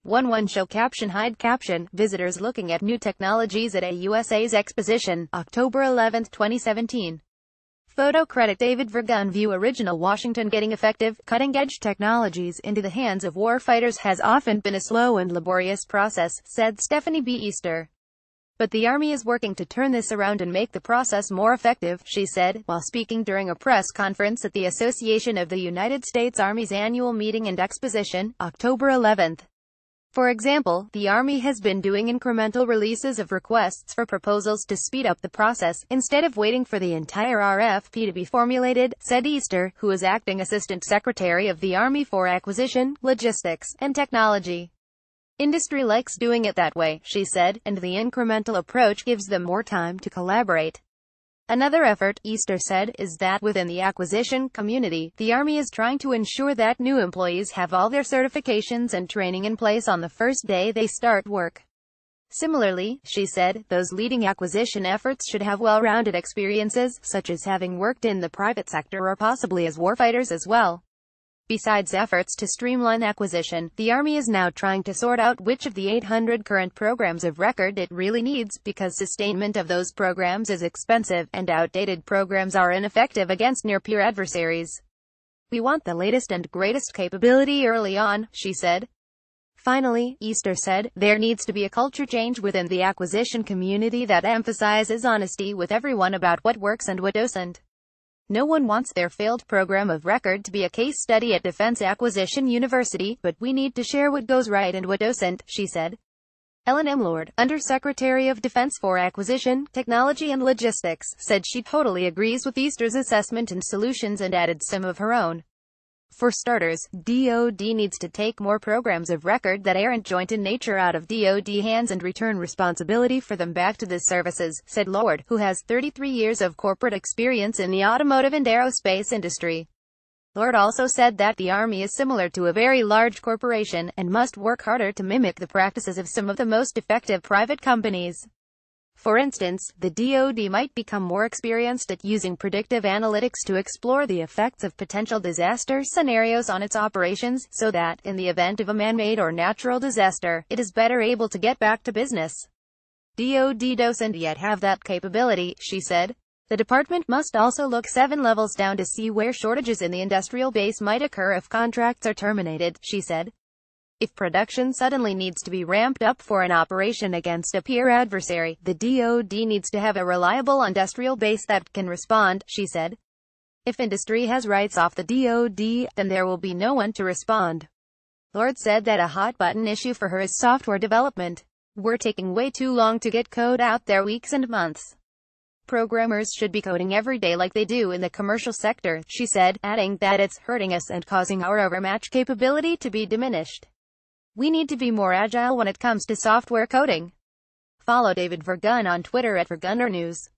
11 Show Caption Hide Caption, visitors looking at new technologies at AUSAs exposition, October 11, 2017. Photo credit David Vergun. View original. Washington. Getting effective, cutting-edge technologies into the hands of warfighters has often been a slow and laborious process, said Stephanie B. Easter. But the Army is working to turn this around and make the process more effective, she said, while speaking during a press conference at the Association of the United States Army's annual meeting and exposition, October 11. For example, the Army has been doing incremental releases of requests for proposals to speed up the process, instead of waiting for the entire RFP to be formulated, said Easter, who is Acting Assistant Secretary of the Army for Acquisition, Logistics, and Technology. Industry likes doing it that way, she said, and the incremental approach gives them more time to collaborate. Another effort, Easter said, is that within the acquisition community, the Army is trying to ensure that new employees have all their certifications and training in place on the first day they start work. Similarly, she said, those leading acquisition efforts should have well-rounded experiences, such as having worked in the private sector or possibly as warfighters as well. Besides efforts to streamline acquisition, the Army is now trying to sort out which of the 800 current programs of record it really needs, because sustainment of those programs is expensive, and outdated programs are ineffective against near-peer adversaries. We want the latest and greatest capability early on, she said. Finally, Easter said, there needs to be a culture change within the acquisition community that emphasizes honesty with everyone about what works and what doesn't. No one wants their failed program of record to be a case study at Defense Acquisition University, but we need to share what goes right and what doesn't, she said. Ellen M. Lord, Undersecretary of Defense for Acquisition, Technology and Logistics, said she totally agrees with Easter's assessment and solutions and added some of her own. For starters, DoD needs to take more programs of record that aren't joint in nature out of DoD hands and return responsibility for them back to the services, said Lord, who has 33 years of corporate experience in the automotive and aerospace industry. Lord also said that the Army is similar to a very large corporation, and must work harder to mimic the practices of some of the most effective private companies. For instance, the DoD might become more experienced at using predictive analytics to explore the effects of potential disaster scenarios on its operations, so that, in the event of a man-made or natural disaster, it is better able to get back to business. DoD doesn't yet have that capability, she said. The department must also look 7 levels down to see where shortages in the industrial base might occur if contracts are terminated, she said. If production suddenly needs to be ramped up for an operation against a peer adversary, the DoD needs to have a reliable industrial base that can respond, she said. If industry has rights off the DoD, then there will be no one to respond. Lord said that a hot-button issue for her is software development. We're taking way too long to get code out there, weeks and months. Programmers should be coding every day like they do in the commercial sector, she said, adding that it's hurting us and causing our overmatch capability to be diminished. We need to be more agile when it comes to software coding. Follow David Vergun on Twitter at VergunnerNews.